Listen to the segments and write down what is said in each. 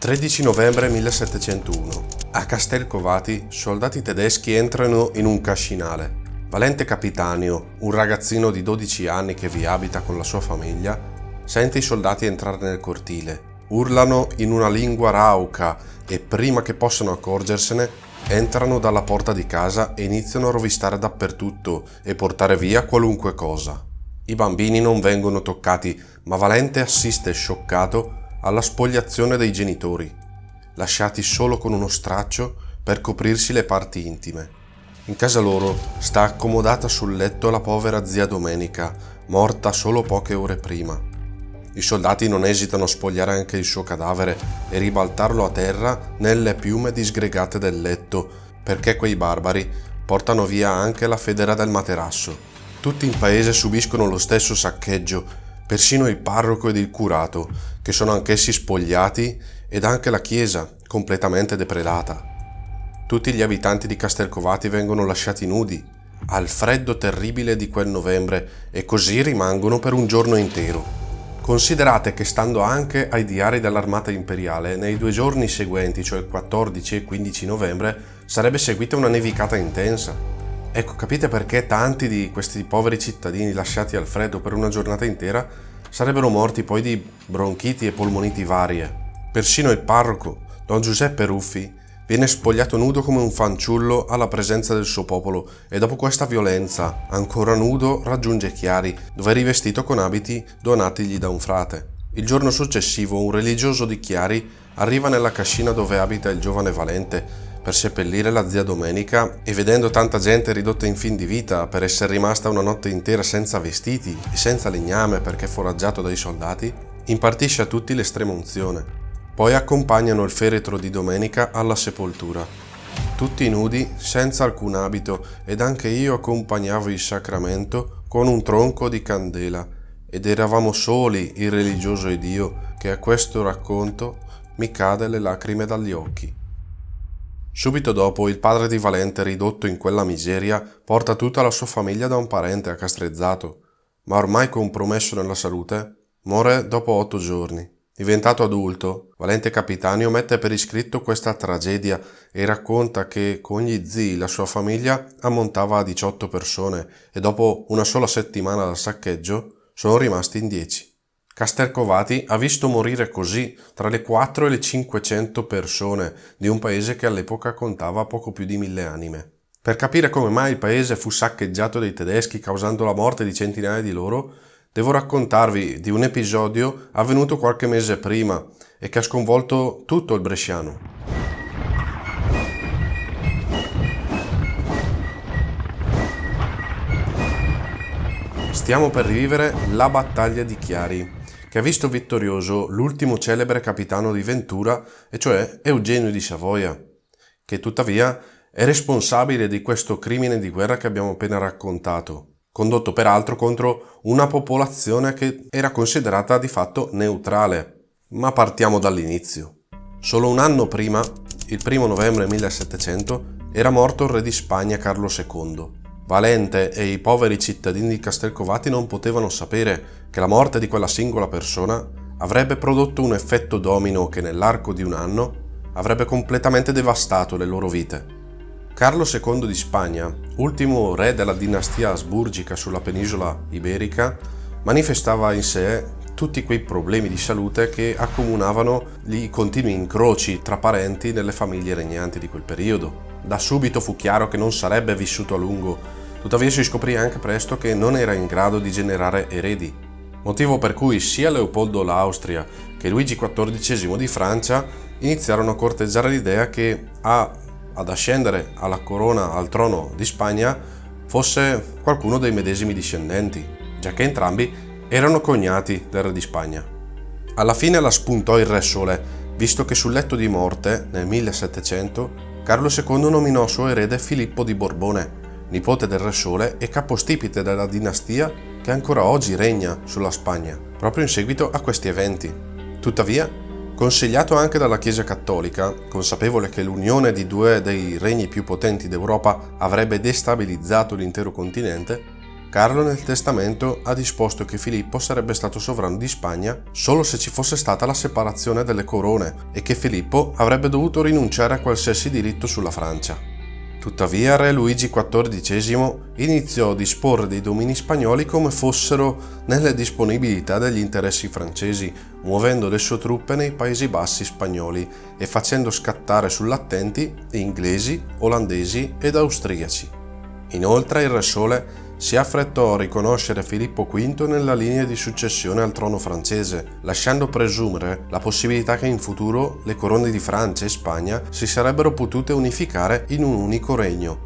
13 novembre 1701. A Castelcovati, soldati tedeschi entrano in un cascinale. Valente Capitanio, un ragazzino di 12 anni che vi abita con la sua famiglia, sente i soldati entrare nel cortile. Urlano in una lingua rauca e prima che possano accorgersene, entrano dalla porta di casa e iniziano a rovistare dappertutto e portare via qualunque cosa. I bambini non vengono toccati, ma Valente assiste scioccato alla spogliazione dei genitori, lasciati solo con uno straccio per coprirsi le parti intime. In casa loro sta accomodata sul letto la povera zia Domenica, morta solo poche ore prima. I soldati non esitano a spogliare anche il suo cadavere e ribaltarlo a terra nelle piume disgregate del letto, perché quei barbari portano via anche la federa del materasso. Tutti in paese subiscono lo stesso saccheggio, persino il parroco ed il curato, che sono anch'essi spogliati, ed anche la chiesa, completamente depredata. Tutti gli abitanti di Castelcovati vengono lasciati nudi, al freddo terribile di quel novembre, e così rimangono per un giorno intero. Considerate che, stando anche ai diari dell'armata imperiale, nei 2 giorni seguenti, cioè il 14 e 15 novembre, sarebbe seguita una nevicata intensa. Ecco, capite perché tanti di questi poveri cittadini lasciati al freddo per una giornata intera sarebbero morti poi di bronchiti e polmoniti varie. Persino il parroco, Don Giuseppe Ruffi, viene spogliato nudo come un fanciullo alla presenza del suo popolo e dopo questa violenza, ancora nudo, raggiunge Chiari, dove è rivestito con abiti donatigli da un frate. Il giorno successivo un religioso di Chiari arriva nella cascina dove abita il giovane Valente per seppellire la zia Domenica e, vedendo tanta gente ridotta in fin di vita per essere rimasta una notte intera senza vestiti e senza legname perché foraggiato dai soldati, impartisce a tutti l'estrema unzione. Poi accompagnano il feretro di Domenica alla sepoltura. Tutti nudi, senza alcun abito, ed anche io accompagnavo il sacramento con un tronco di candela, ed eravamo soli, il religioso ed io, che a questo racconto mi cade le lacrime dagli occhi. Subito dopo, il padre di Valente, ridotto in quella miseria, porta tutta la sua famiglia da un parente a Castrezzato, ma ormai compromesso nella salute, muore dopo 8 giorni. Diventato adulto, Valente Capitanio mette per iscritto questa tragedia e racconta che con gli zii la sua famiglia ammontava a 18 persone e dopo una sola settimana dal saccheggio sono rimasti in 10. Castelcovati ha visto morire così tra le 4 e le 500 persone di un paese che all'epoca contava poco più di 1000 anime. Per capire come mai il paese fu saccheggiato dai tedeschi causando la morte di centinaia di loro, devo raccontarvi di un episodio avvenuto qualche mese prima e che ha sconvolto tutto il bresciano. Stiamo per rivivere la battaglia di Chiari, che ha visto vittorioso l'ultimo celebre capitano di Ventura, e cioè Eugenio di Savoia, che tuttavia è responsabile di questo crimine di guerra che abbiamo appena raccontato, condotto peraltro contro una popolazione che era considerata di fatto neutrale. Ma partiamo dall'inizio. Solo un anno prima, il 1 novembre 1700, era morto il re di Spagna Carlo II. Valente e i poveri cittadini di Castelcovati non potevano sapere che la morte di quella singola persona avrebbe prodotto un effetto domino che nell'arco di un anno avrebbe completamente devastato le loro vite. Carlo II di Spagna, ultimo re della dinastia asburgica sulla penisola iberica, manifestava in sé tutti quei problemi di salute che accomunavano i continui incroci tra parenti nelle famiglie regnanti di quel periodo. Da subito fu chiaro che non sarebbe vissuto a lungo, tuttavia si scoprì anche presto che non era in grado di generare eredi, motivo per cui sia Leopoldo l'Austria che Luigi XIV di Francia iniziarono a corteggiare l'idea che ad ascendere alla corona, al trono di Spagna, fosse qualcuno dei medesimi discendenti, giacché entrambi erano cognati del re di Spagna. Alla fine la spuntò il Re Sole, visto che sul letto di morte, nel 1700, Carlo II nominò suo erede Filippo di Borbone, nipote del Re Sole e capostipite della dinastia che ancora oggi regna sulla Spagna, proprio in seguito a questi eventi. Tuttavia, consigliato anche dalla Chiesa Cattolica, consapevole che l'unione di 2 dei regni più potenti d'Europa avrebbe destabilizzato l'intero continente, Carlo nel testamento ha disposto che Filippo sarebbe stato sovrano di Spagna solo se ci fosse stata la separazione delle corone e che Filippo avrebbe dovuto rinunciare a qualsiasi diritto sulla Francia. Tuttavia re Luigi XIV iniziò a disporre dei domini spagnoli come fossero nelle disponibilità degli interessi francesi, muovendo le sue truppe nei Paesi Bassi spagnoli e facendo scattare sull'attenti inglesi, olandesi ed austriaci. Inoltre il Re Sole si affrettò a riconoscere Filippo V nella linea di successione al trono francese, lasciando presumere la possibilità che in futuro le corone di Francia e Spagna si sarebbero potute unificare in un unico regno.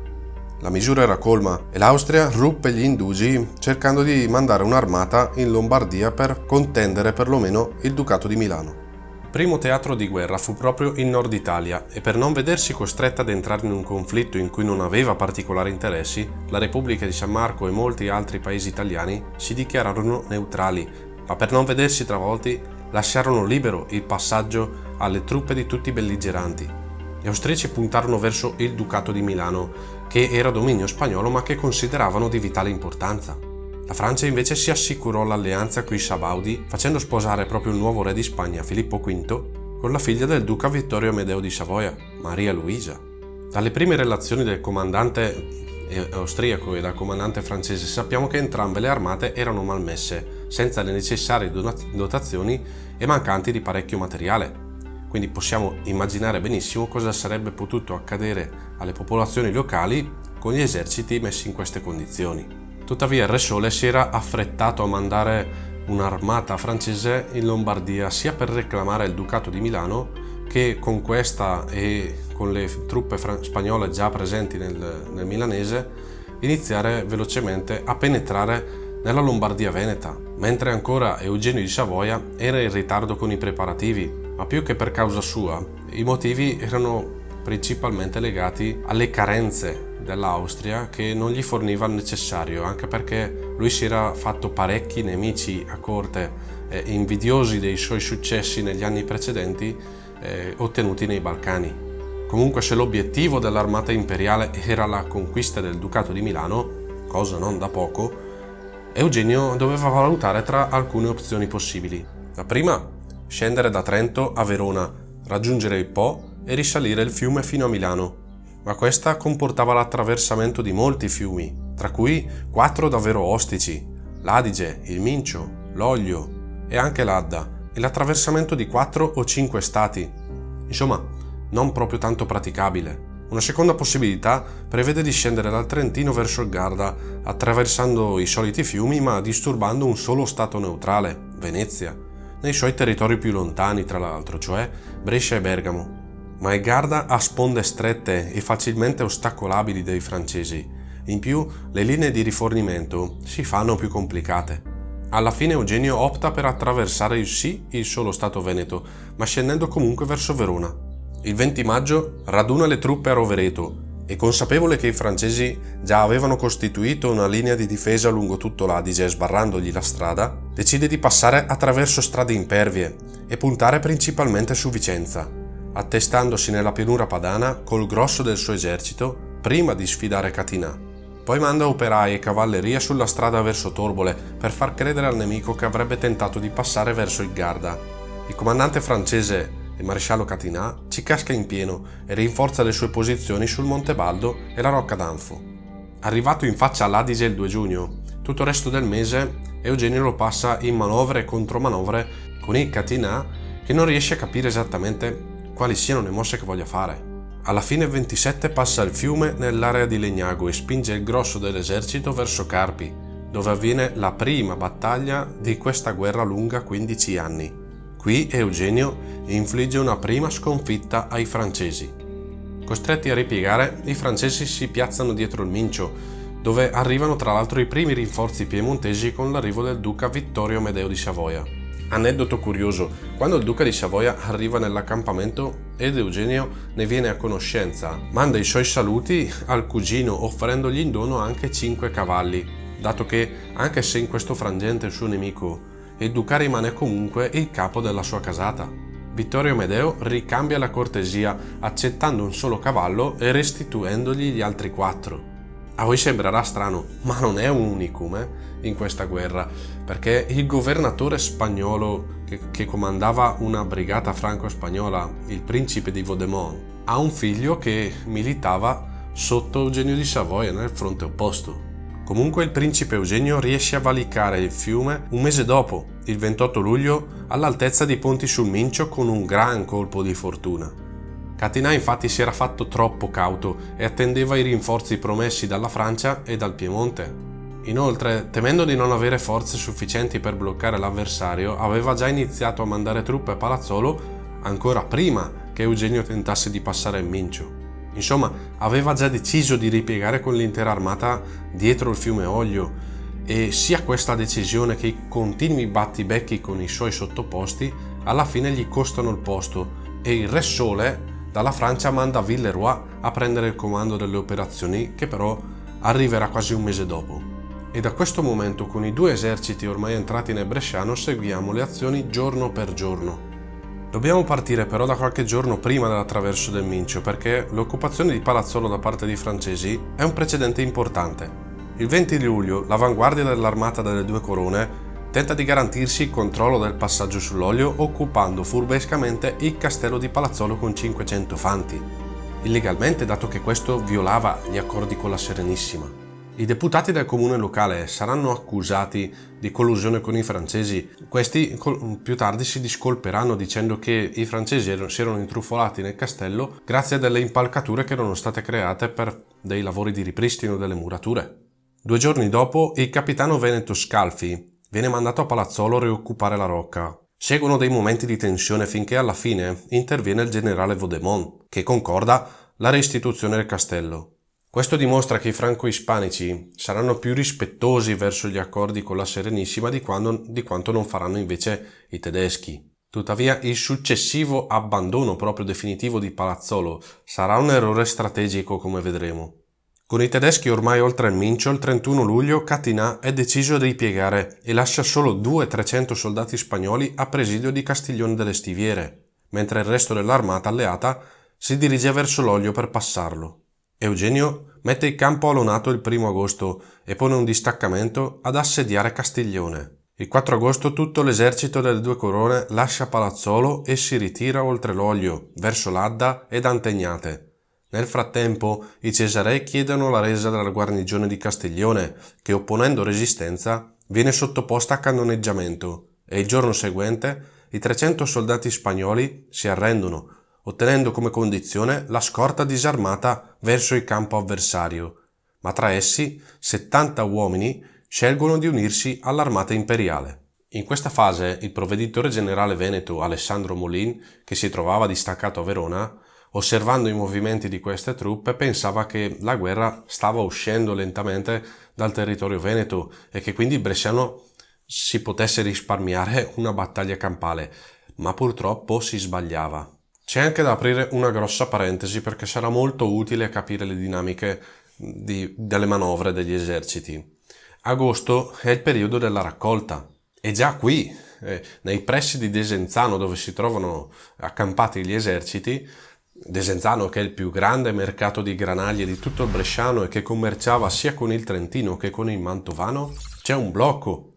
La misura era colma e l'Austria ruppe gli indugi cercando di mandare un'armata in Lombardia per contendere perlomeno il Ducato di Milano. Il primo teatro di guerra fu proprio il Nord Italia e per non vedersi costretta ad entrare in un conflitto in cui non aveva particolari interessi, la Repubblica di San Marco e molti altri paesi italiani si dichiararono neutrali, ma per non vedersi travolti lasciarono libero il passaggio alle truppe di tutti i belligeranti. Gli austriaci puntarono verso il Ducato di Milano, che era dominio spagnolo ma che consideravano di vitale importanza. La Francia invece si assicurò l'alleanza coi Sabaudi facendo sposare proprio il nuovo re di Spagna, Filippo V, con la figlia del duca Vittorio Amedeo di Savoia, Maria Luisa. Dalle prime relazioni del comandante austriaco e dal comandante francese sappiamo che entrambe le armate erano malmesse, senza le necessarie dotazioni e mancanti di parecchio materiale. Quindi possiamo immaginare benissimo cosa sarebbe potuto accadere alle popolazioni locali con gli eserciti messi in queste condizioni. Tuttavia il Re Sole si era affrettato a mandare un'armata francese in Lombardia sia per reclamare il Ducato di Milano che con questa e con le truppe spagnole già presenti nel milanese iniziare velocemente a penetrare nella Lombardia veneta, mentre ancora Eugenio di Savoia era in ritardo con i preparativi, ma più che per causa sua, i motivi erano principalmente legati alle carenze dell'Austria che non gli forniva il necessario, anche perché lui si era fatto parecchi nemici a corte invidiosi dei suoi successi negli anni precedenti ottenuti nei Balcani. Comunque, se l'obiettivo dell'armata imperiale era la conquista del Ducato di Milano, cosa non da poco, Eugenio doveva valutare tra alcune opzioni possibili. La prima, scendere da Trento a Verona, raggiungere il Po e risalire il fiume fino a Milano, ma questa comportava l'attraversamento di molti fiumi, tra cui 4 davvero ostici, l'Adige, il Mincio, l'Oglio e anche l'Adda, e l'attraversamento di 4 o 5 stati. Insomma, non proprio tanto praticabile. Una seconda possibilità prevede di scendere dal Trentino verso il Garda, attraversando i soliti fiumi ma disturbando un solo stato neutrale, Venezia, nei suoi territori più lontani tra l'altro, cioè Brescia e Bergamo. Ma il Garda ha sponde strette e facilmente ostacolabili dai francesi. In più, le linee di rifornimento si fanno più complicate. Alla fine Eugenio opta per attraversare il solo stato veneto, ma scendendo comunque verso Verona. Il 20 maggio raduna le truppe a Rovereto e, consapevole che i francesi già avevano costituito una linea di difesa lungo tutto l'Adige sbarrandogli la strada, decide di passare attraverso strade impervie e puntare principalmente su Vicenza, attestandosi nella pianura padana col grosso del suo esercito prima di sfidare Catinà. Poi manda operai e cavalleria sulla strada verso Torbole per far credere al nemico che avrebbe tentato di passare verso il Garda. Il comandante francese, il maresciallo Catinà, ci casca in pieno e rinforza le sue posizioni sul Monte Baldo e la Rocca d'Anfo. Arrivato in faccia all'Adige il 2 giugno, tutto il resto del mese Eugenio lo passa in manovre e contromanovre con il Catinà che non riesce a capire esattamente quali siano le mosse che voglia fare. Alla fine il 27 passa il fiume nell'area di Legnago e spinge il grosso dell'esercito verso Carpi, dove avviene la prima battaglia di questa guerra lunga 15 anni. Qui Eugenio infligge una prima sconfitta ai francesi. Costretti a ripiegare, i francesi si piazzano dietro il Mincio, dove arrivano tra l'altro i primi rinforzi piemontesi con l'arrivo del duca Vittorio Amedeo di Savoia. Aneddoto curioso, quando il duca di Savoia arriva nell'accampamento ed Eugenio ne viene a conoscenza, manda i suoi saluti al cugino offrendogli in dono anche 5 cavalli, dato che, anche se in questo frangente è il suo nemico, il duca rimane comunque il capo della sua casata. Vittorio Amedeo ricambia la cortesia accettando un solo cavallo e restituendogli gli altri 4. A voi sembrerà strano, ma non è un unicum in questa guerra, perché il governatore spagnolo che comandava una brigata franco-spagnola, il principe di Vaudémont, ha un figlio che militava sotto Eugenio di Savoia nel fronte opposto. Comunque il principe Eugenio riesce a valicare il fiume un mese dopo, il 28 luglio, all'altezza di Ponti sul Mincio con un gran colpo di fortuna. Catinà infatti si era fatto troppo cauto e attendeva i rinforzi promessi dalla Francia e dal Piemonte. Inoltre, temendo di non avere forze sufficienti per bloccare l'avversario, aveva già iniziato a mandare truppe a Palazzolo ancora prima che Eugenio tentasse di passare il Mincio. Insomma, aveva già deciso di ripiegare con l'intera armata dietro il fiume Oglio e sia questa decisione che i continui battibecchi con i suoi sottoposti alla fine gli costano il posto e il Re Sole dalla Francia manda Villeroy a prendere il comando delle operazioni, che però arriverà quasi un mese dopo. E da questo momento, con i due eserciti ormai entrati nel Bresciano, seguiamo le azioni giorno per giorno. Dobbiamo partire però da qualche giorno prima dell'attraverso del Mincio, perché l'occupazione di Palazzolo da parte dei francesi è un precedente importante. Il 20 luglio l'avanguardia dell'armata delle Due Corone tenta di garantirsi il controllo del passaggio sull'Oglio occupando furbescamente il castello di Palazzolo con 500 fanti, illegalmente dato che questo violava gli accordi con la Serenissima. I deputati del comune locale saranno accusati di collusione con i francesi. Questi più tardi si discolperanno dicendo che i francesi si erano intrufolati nel castello grazie a delle impalcature che erano state create per dei lavori di ripristino delle murature. 2 giorni dopo, il capitano veneto Scalfi viene mandato a Palazzolo a rioccupare la rocca. Seguono dei momenti di tensione finché alla fine interviene il generale Vaudémont, che concorda la restituzione del castello. Questo dimostra che i franco-ispanici saranno più rispettosi verso gli accordi con la Serenissima di quanto non faranno invece i tedeschi. Tuttavia, il successivo abbandono proprio definitivo di Palazzolo sarà un errore strategico, come vedremo. Con i tedeschi ormai oltre il Mincio, il 31 luglio Catinà è deciso a ripiegare e lascia solo 200-300 soldati spagnoli a presidio di Castiglione delle Stiviere, mentre il resto dell'armata alleata si dirige verso l'Oglio per passarlo. Eugenio mette il campo a Lonato il 1 agosto e pone un distaccamento ad assediare Castiglione. Il 4 agosto tutto l'esercito delle Due Corone lascia Palazzolo e si ritira oltre l'Oglio, verso l'Adda ed Antegnate. Nel frattempo i cesarei chiedono la resa della guarnigione di Castiglione, che opponendo resistenza viene sottoposta a cannoneggiamento, e il giorno seguente i 300 soldati spagnoli si arrendono, ottenendo come condizione la scorta disarmata verso il campo avversario, ma tra essi 70 uomini scelgono di unirsi all'armata imperiale. In questa fase il provveditore generale veneto Alessandro Molin, che si trovava distaccato a Verona, osservando i movimenti di queste truppe, pensava che la guerra stava uscendo lentamente dal territorio veneto e che quindi il Bresciano si potesse risparmiare una battaglia campale, ma purtroppo si sbagliava. C'è anche da aprire una grossa parentesi perché sarà molto utile a capire le dinamiche delle manovre degli eserciti. Agosto è il periodo della raccolta e già qui, nei pressi di Desenzano, dove si trovano accampati gli eserciti, Desenzano, che è il più grande mercato di granaglie di tutto il Bresciano e che commerciava sia con il Trentino che con il Mantovano, c'è un blocco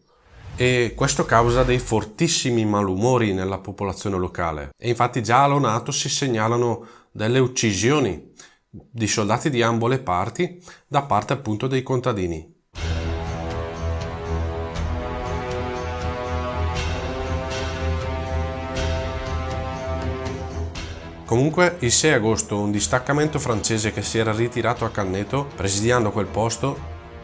e questo causa dei fortissimi malumori nella popolazione locale. E infatti già a Lonato si segnalano delle uccisioni di soldati di ambo le parti da parte appunto dei contadini. Comunque, il 6 agosto un distaccamento francese che si era ritirato a Canneto, presidiando quel posto,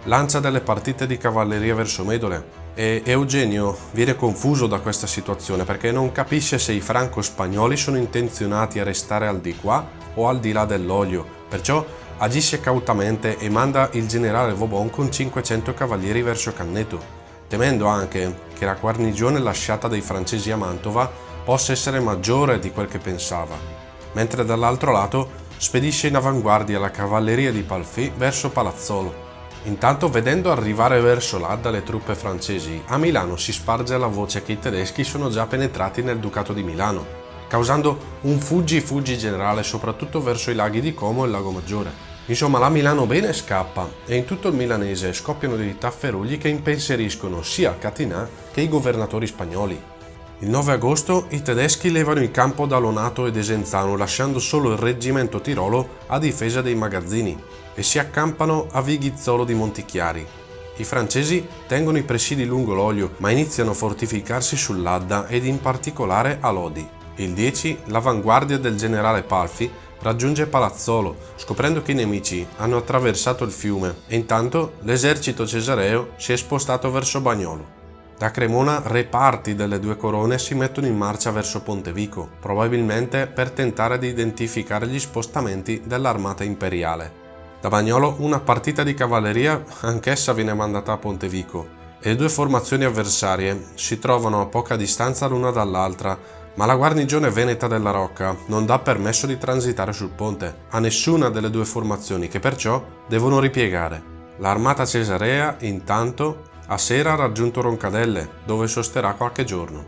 lancia delle partite di cavalleria verso Medole e Eugenio viene confuso da questa situazione perché non capisce se i franco-spagnoli sono intenzionati a restare al di qua o al di là dell'Oglio, perciò agisce cautamente e manda il generale Vauban con 500 cavalieri verso Canneto, temendo anche che la guarnigione lasciata dai francesi a Mantova possa essere maggiore di quel che pensava. Mentre dall'altro lato spedisce in avanguardia la cavalleria di Palfy verso Palazzolo. Intanto, vedendo arrivare verso l'Adda le truppe francesi, a Milano si sparge la voce che i tedeschi sono già penetrati nel Ducato di Milano, causando un fuggi-fuggi generale soprattutto verso i laghi di Como e il Lago Maggiore. Insomma, la Milano bene scappa e in tutto il milanese scoppiano dei tafferugli che impensieriscono sia Catinà che i governatori spagnoli. Il 9 agosto i tedeschi levano in campo da Lonato e Desenzano, lasciando solo il reggimento Tirolo a difesa dei magazzini, e si accampano a Vighizzolo di Montichiari. I francesi tengono i presidi lungo l'Oglio, ma iniziano a fortificarsi sull'Adda ed in particolare a Lodi. Il 10 l'avanguardia del generale Palfi raggiunge Palazzolo, scoprendo che i nemici hanno attraversato il fiume, e intanto l'esercito cesareo si è spostato verso Bagnolo. Da Cremona reparti delle due corone si mettono in marcia verso Pontevico, probabilmente per tentare di identificare gli spostamenti dell'armata imperiale. Da Bagnolo una partita di cavalleria anch'essa viene mandata a Pontevico e le due formazioni avversarie si trovano a poca distanza l'una dall'altra, ma la guarnigione veneta della Rocca non dà permesso di transitare sul ponte a nessuna delle due formazioni, che perciò devono ripiegare. L'armata cesarea, intanto, a sera ha raggiunto Roncadelle, dove sosterrà qualche giorno.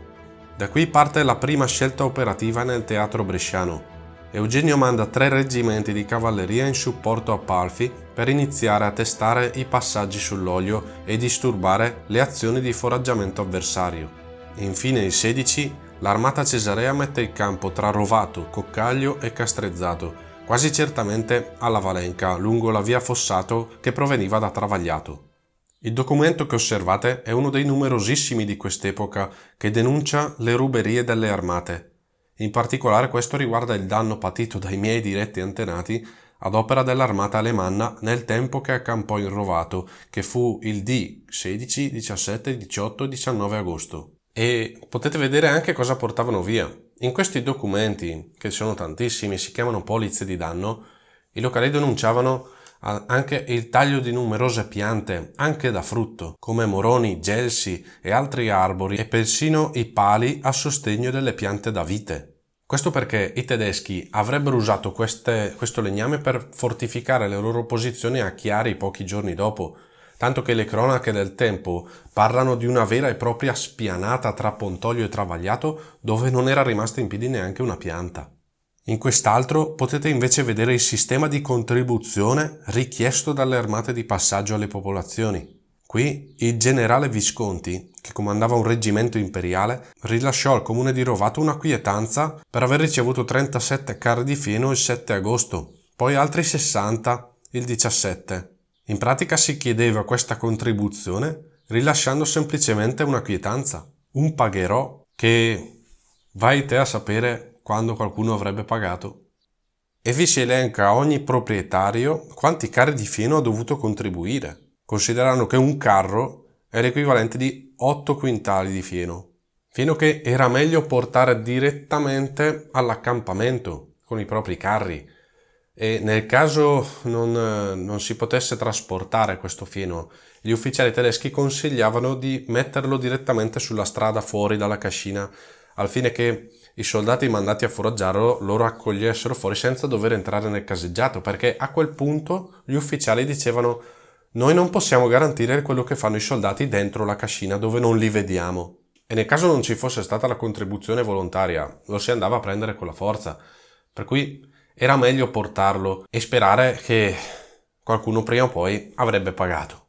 Da qui parte la prima scelta operativa nel teatro bresciano. Eugenio manda 3 reggimenti di cavalleria in supporto a Palfi per iniziare a testare i passaggi sull'Oglio e disturbare le azioni di foraggiamento avversario. Infine il 16 l'armata cesarea mette il campo tra Rovato, Coccaglio e Castrezzato, quasi certamente alla Valenca, lungo la via Fossato che proveniva da Travagliato. Il documento che osservate è uno dei numerosissimi di quest'epoca che denuncia le ruberie delle armate. In particolare questo riguarda il danno patito dai miei diretti antenati ad opera dell'armata alemanna nel tempo che accampò in Rovato, che fu il D 16, 17, 18 e 19 agosto. E potete vedere anche cosa portavano via. In questi documenti, che sono tantissimi, si chiamano polizze di danno, i locali denunciavano anche il taglio di numerose piante, anche da frutto, come moroni, gelsi e altri arbori, e persino i pali a sostegno delle piante da vite. Questo perché i tedeschi avrebbero usato questo legname per fortificare le loro posizioni a Chiari pochi giorni dopo, tanto che le cronache del tempo parlano di una vera e propria spianata tra Pontoglio e Travagliato dove non era rimasta in piedi neanche una pianta. In quest'altro potete invece vedere il sistema di contribuzione richiesto dalle armate di passaggio alle popolazioni. Qui il generale Visconti, che comandava un reggimento imperiale, rilasciò al comune di Rovato una quietanza per aver ricevuto 37 carri di fieno il 7 agosto, poi altri 60 il 17. In pratica si chiedeva questa contribuzione rilasciando semplicemente una quietanza, un pagherò che vai te a sapere quando qualcuno avrebbe pagato. E vi si elenca a ogni proprietario quanti carri di fieno ha dovuto contribuire, considerando che un carro è l'equivalente di 8 quintali di fieno che era meglio portare direttamente all'accampamento con i propri carri. E nel caso non si potesse trasportare questo fieno, gli ufficiali tedeschi consigliavano di metterlo direttamente sulla strada fuori dalla cascina, al fine che i soldati mandati a foraggiarlo lo raccogliessero fuori senza dover entrare nel caseggiato, perché a quel punto gli ufficiali dicevano: noi non possiamo garantire quello che fanno i soldati dentro la cascina dove non li vediamo. E nel caso non ci fosse stata la contribuzione volontaria, lo si andava a prendere con la forza, per cui era meglio portarlo e sperare che qualcuno prima o poi avrebbe pagato.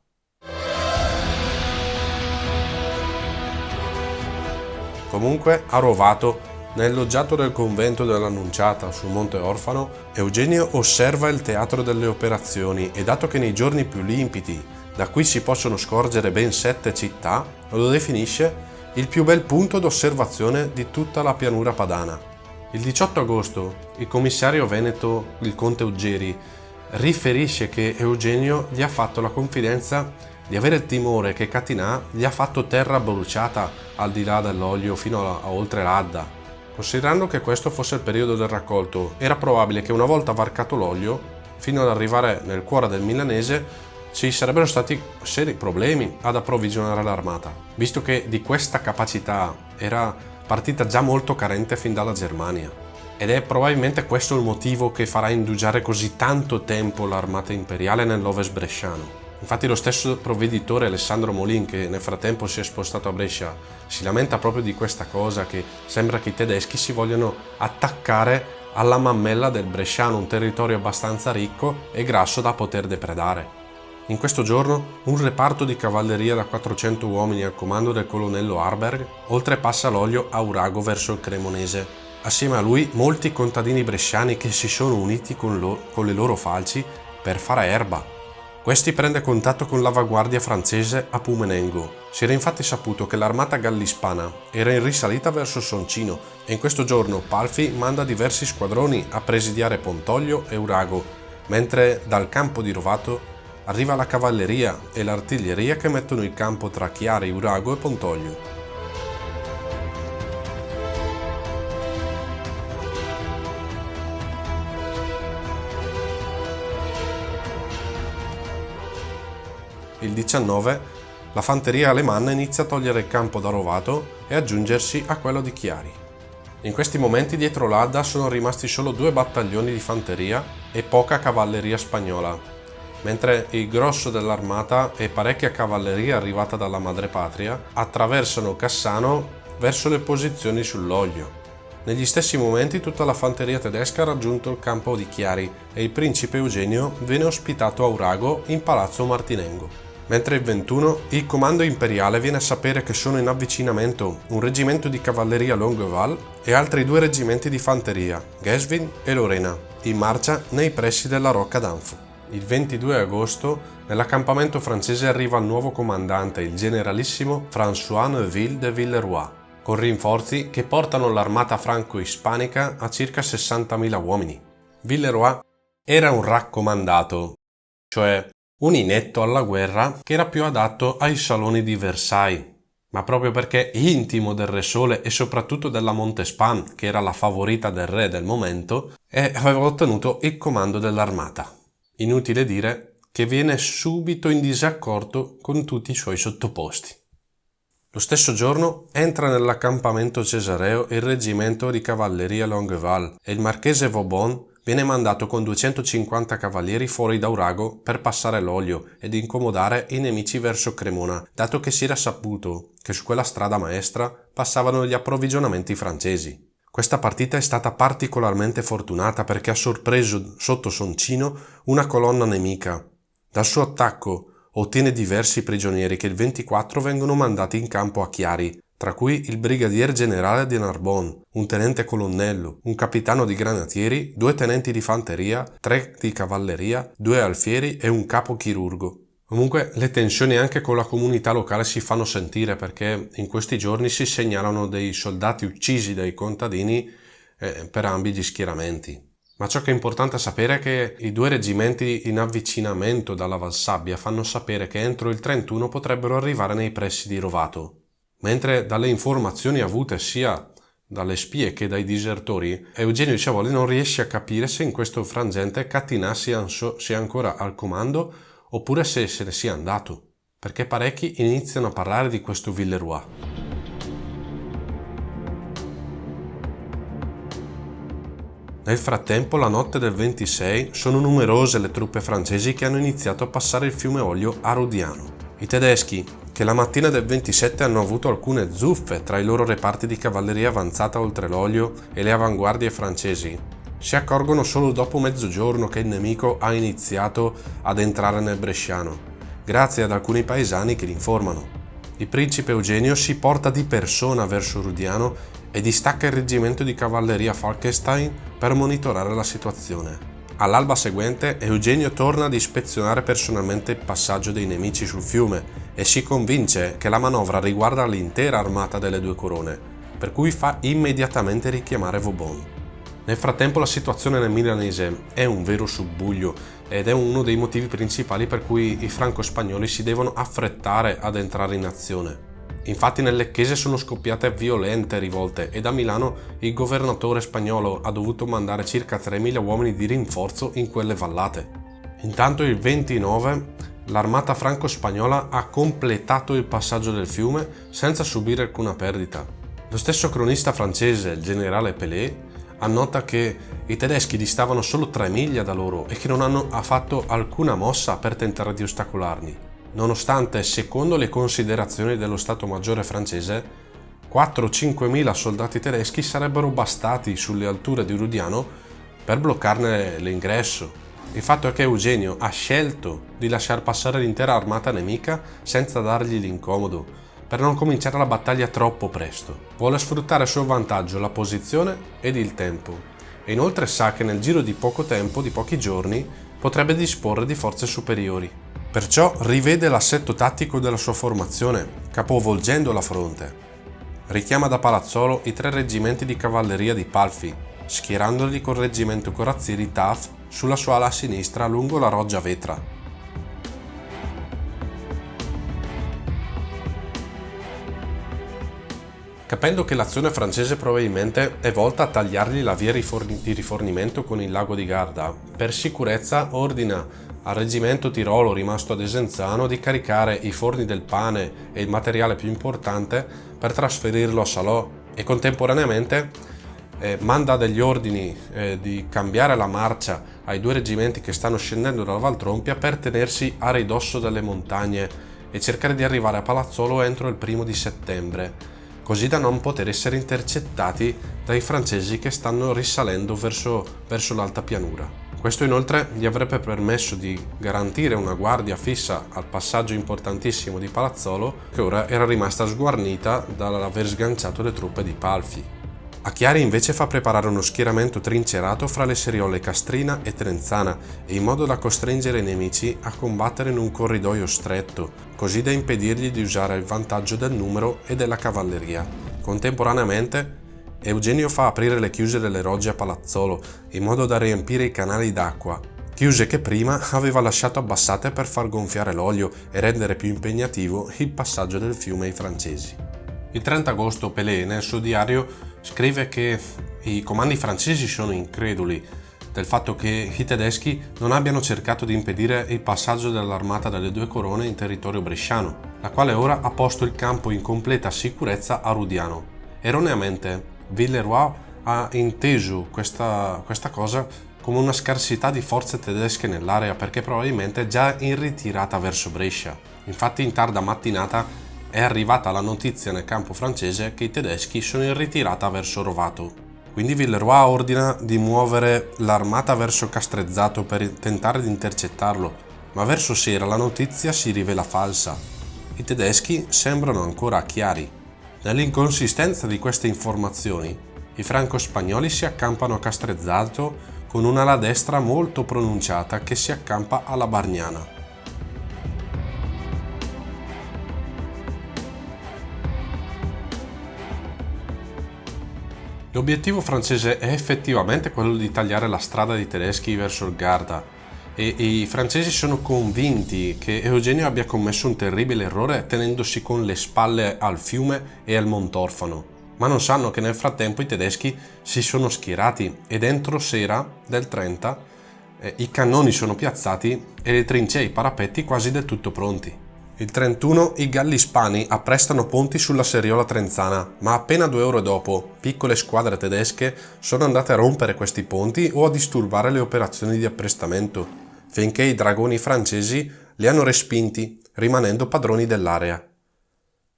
Comunque, a Rovato, nel loggiato del convento dell'Annunciata sul Monte Orfano, Eugenio osserva il teatro delle operazioni e, dato che nei giorni più limpidi da qui si possono scorgere ben 7 città, lo definisce il più bel punto d'osservazione di tutta la pianura padana. Il 18 agosto il commissario veneto, il conte Uggeri, riferisce che Eugenio gli ha fatto la confidenza di avere il timore che Catinà gli ha fatto terra bruciata al di là dell'Oglio fino a oltre l'Adda. Considerando che questo fosse il periodo del raccolto, era probabile che una volta varcato l'Oglio, fino ad arrivare nel cuore del milanese, ci sarebbero stati seri problemi ad approvvigionare l'armata, visto che di questa capacità era partita già molto carente fin dalla Germania. Ed è probabilmente questo il motivo che farà indugiare così tanto tempo l'armata imperiale nell'Ovest bresciano. Infatti lo stesso provveditore Alessandro Molin, che nel frattempo si è spostato a Brescia, si lamenta proprio di questa cosa, che sembra che i tedeschi si vogliano attaccare alla mammella del Bresciano, un territorio abbastanza ricco e grasso da poter depredare. In questo giorno un reparto di cavalleria da 400 uomini al comando del colonnello Harberg oltrepassa l'Oglio a Urago verso il Cremonese. Assieme a lui molti contadini bresciani che si sono uniti con le loro falci per fare erba. Questi prende contatto con l'avanguardia francese a Pumenengo. Si era infatti saputo che l'armata gallispana era in risalita verso Soncino e in questo giorno Palfi manda diversi squadroni a presidiare Pontoglio e Urago, mentre dal campo di Rovato arriva la cavalleria e l'artiglieria che mettono il campo tra Chiari, Urago e Pontoglio. Il 19, la fanteria alemanna inizia a togliere il campo da Rovato e aggiungersi a quello di Chiari. In questi momenti dietro l'Adda sono rimasti solo 2 battaglioni di fanteria e poca cavalleria spagnola, mentre il grosso dell'armata e parecchia cavalleria arrivata dalla madrepatria attraversano Cassano verso le posizioni sull'Oglio. Negli stessi momenti tutta la fanteria tedesca ha raggiunto il campo di Chiari e il principe Eugenio viene ospitato a Urago in Palazzo Martinengo. Mentre il 21 il comando imperiale viene a sapere che sono in avvicinamento un reggimento di cavalleria Longueval e altri 2 reggimenti di fanteria, Gesvin e Lorena, in marcia nei pressi della Rocca d'Anfo. Il 22 agosto nell'accampamento francese arriva il nuovo comandante, il generalissimo François Neuville de Villeroy, con rinforzi che portano l'armata franco-ispanica a circa 60.000 uomini. Villeroy era un raccomandato, cioè un inetto alla guerra che era più adatto ai saloni di Versailles, ma proprio perché intimo del Re Sole e soprattutto della Montespan, che era la favorita del re del momento, e aveva ottenuto il comando dell'armata. Inutile dire che viene subito in disaccordo con tutti i suoi sottoposti. Lo stesso giorno entra nell'accampamento cesareo il reggimento di cavalleria Longueval e il marchese Vauban viene mandato con 250 cavalieri fuori da Urago per passare l'Oglio ed incomodare i nemici verso Cremona, dato che si era saputo che su quella strada maestra passavano gli approvvigionamenti francesi. Questa partita è stata particolarmente fortunata perché ha sorpreso sotto Soncino una colonna nemica. Dal suo attacco ottiene diversi prigionieri che il 24 vengono mandati in campo a Chiari, tra cui il brigadier generale di Narbonne, un tenente colonnello, un capitano di granatieri, 2 tenenti di fanteria, 3 di cavalleria, 2 alfieri e un capo chirurgo. Comunque le tensioni anche con la comunità locale si fanno sentire perché in questi giorni si segnalano dei soldati uccisi dai contadini per ambi gli schieramenti. Ma ciò che è importante sapere è che i 2 reggimenti in avvicinamento dalla Valsabbia fanno sapere che entro il 31 potrebbero arrivare nei pressi di Rovato. Mentre dalle informazioni avute sia dalle spie che dai disertori, Eugenio Sciavoli non riesce a capire se in questo frangente Catinà sia ancora al comando oppure se ne sia andato, perché parecchi iniziano a parlare di questo Villeroy. Nel frattempo, la notte del 26, sono numerose le truppe francesi che hanno iniziato a passare il fiume Oglio a Rodiano. I tedeschi, che la mattina del 27 hanno avuto alcune zuffe tra i loro reparti di cavalleria avanzata oltre l'Oglio e le avanguardie francesi, si accorgono solo dopo mezzogiorno che il nemico ha iniziato ad entrare nel Bresciano, grazie ad alcuni paesani che li informano. Il principe Eugenio si porta di persona verso Rodiano e distacca il reggimento di cavalleria Falkenstein per monitorare la situazione. All'alba seguente Eugenio torna ad ispezionare personalmente il passaggio dei nemici sul fiume e si convince che la manovra riguarda l'intera armata delle 2 corone, per cui fa immediatamente richiamare Vauban. Nel frattempo la situazione nel Milanese è un vero subbuglio ed è uno dei motivi principali per cui i franco-spagnoli si devono affrettare ad entrare in azione. Infatti nel Lecchese sono scoppiate violente rivolte e da Milano il governatore spagnolo ha dovuto mandare circa 3.000 uomini di rinforzo in quelle vallate. Intanto il 29 l'armata franco-spagnola ha completato il passaggio del fiume senza subire alcuna perdita. Lo stesso cronista francese, il generale Pelé, annota che i tedeschi distavano solo 3 miglia da loro e che non hanno fatto alcuna mossa per tentare di ostacolarli, nonostante, secondo le considerazioni dello Stato Maggiore francese, 4-5 mila soldati tedeschi sarebbero bastati sulle alture di Rudiano per bloccarne l'ingresso. Il fatto è che Eugenio ha scelto di lasciar passare l'intera armata nemica senza dargli l'incomodo, per non cominciare la battaglia troppo presto. Vuole sfruttare a suo vantaggio la posizione ed il tempo, e inoltre sa che nel giro di poco tempo, di pochi giorni, potrebbe disporre di forze superiori. Perciò rivede l'assetto tattico della sua formazione, capovolgendo la fronte. Richiama da Palazzolo i 3 reggimenti di cavalleria di Palfi, schierandoli col reggimento corazzieri TAF sulla sua ala sinistra lungo la roggia Vetra. Capendo che l'azione francese probabilmente è volta a tagliargli la via di rifornimento con il lago di Garda, per sicurezza ordina al reggimento Tirolo rimasto ad Desenzano di caricare i forni del pane e il materiale più importante per trasferirlo a Salò, e contemporaneamente manda degli ordini di cambiare la marcia ai 2 reggimenti che stanno scendendo dalla Valtrompia per tenersi a ridosso delle montagne e cercare di arrivare a Palazzolo entro il 1° settembre, così da non poter essere intercettati dai francesi che stanno risalendo verso l'alta pianura. Questo inoltre gli avrebbe permesso di garantire una guardia fissa al passaggio importantissimo di Palazzolo, che ora era rimasta sguarnita dall'aver sganciato le truppe di Palfi. A Chiari invece fa preparare uno schieramento trincerato fra le seriole Castrina e Trenzana, in modo da costringere i nemici a combattere in un corridoio stretto, così da impedirgli di usare il vantaggio del numero e della cavalleria. Contemporaneamente Eugenio fa aprire le chiuse delle rogge a Palazzolo, in modo da riempire i canali d'acqua, chiuse che prima aveva lasciato abbassate per far gonfiare l'olio e rendere più impegnativo il passaggio del fiume ai francesi. Il 30 agosto Pelé nel suo diario scrive che i comandi francesi sono increduli del fatto che i tedeschi non abbiano cercato di impedire il passaggio dell'armata delle 2 Corone in territorio bresciano, la quale ora ha posto il campo in completa sicurezza a Rudiano. Erroneamente Villeroy ha inteso questa cosa come una scarsità di forze tedesche nell'area, perché probabilmente è già in ritirata verso Brescia. Infatti in tarda mattinata è arrivata la notizia nel campo francese che i tedeschi sono in ritirata verso Rovato. Quindi Villeroy ordina di muovere l'armata verso Castrezzato per tentare di intercettarlo, ma verso sera la notizia si rivela falsa. I tedeschi sembrano ancora a Chiari. Nell'inconsistenza di queste informazioni, i franco-spagnoli si accampano a Castrezzato con un'ala destra molto pronunciata che si accampa alla Bargnana. L'obiettivo francese è effettivamente quello di tagliare la strada dei tedeschi verso il Garda, e i francesi sono convinti che Eugenio abbia commesso un terribile errore tenendosi con le spalle al fiume e al Montorfano, ma non sanno che nel frattempo i tedeschi si sono schierati ed entro sera del 30 i cannoni sono piazzati e le trincee e i parapetti quasi del tutto pronti. Il 31 i galli ispani apprestano ponti sulla Seriola Trenzana, ma appena 2 ore dopo piccole squadre tedesche sono andate a rompere questi ponti o a disturbare le operazioni di apprestamento, finché i dragoni francesi li hanno respinti, rimanendo padroni dell'area.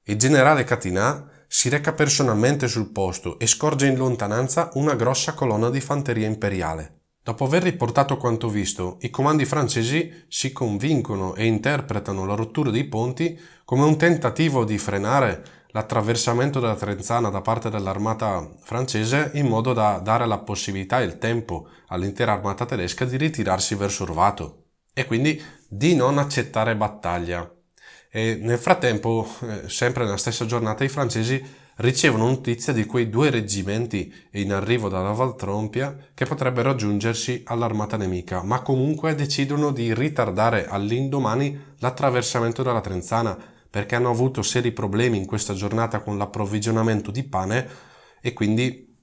Il generale Catinat si reca personalmente sul posto e scorge in lontananza una grossa colonna di fanteria imperiale. Dopo aver riportato quanto visto, i comandi francesi si convincono e interpretano la rottura dei ponti come un tentativo di frenare l'attraversamento della Trenzana da parte dell'armata francese, in modo da dare la possibilità e il tempo all'intera armata tedesca di ritirarsi verso Rovato e quindi di non accettare battaglia. E nel frattempo, sempre nella stessa giornata, i francesi ricevono notizia di quei 2 reggimenti in arrivo dalla Valtrompia che potrebbero aggiungersi all'armata nemica, ma comunque decidono di ritardare all'indomani l'attraversamento della Trenzana, perché hanno avuto seri problemi in questa giornata con l'approvvigionamento di pane e quindi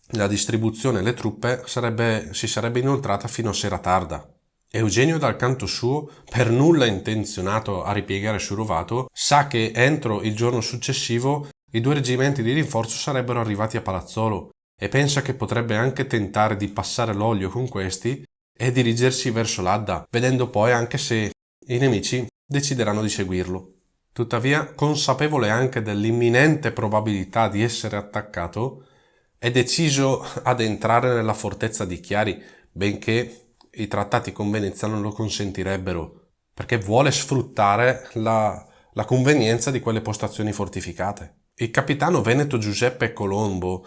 la distribuzione alle truppe si sarebbe inoltrata fino a sera tarda. Eugenio, dal canto suo, per nulla intenzionato a ripiegare su Rovato, sa che entro il giorno successivo i 2 reggimenti di rinforzo sarebbero arrivati a Palazzolo e pensa che potrebbe anche tentare di passare l'olio con questi e dirigersi verso l'Adda, vedendo poi anche se i nemici decideranno di seguirlo. Tuttavia, consapevole anche dell'imminente probabilità di essere attaccato, è deciso ad entrare nella fortezza di Chiari, benché i trattati con Venezia non lo consentirebbero, perché vuole sfruttare la convenienza di quelle postazioni fortificate. Il capitano veneto Giuseppe Colombo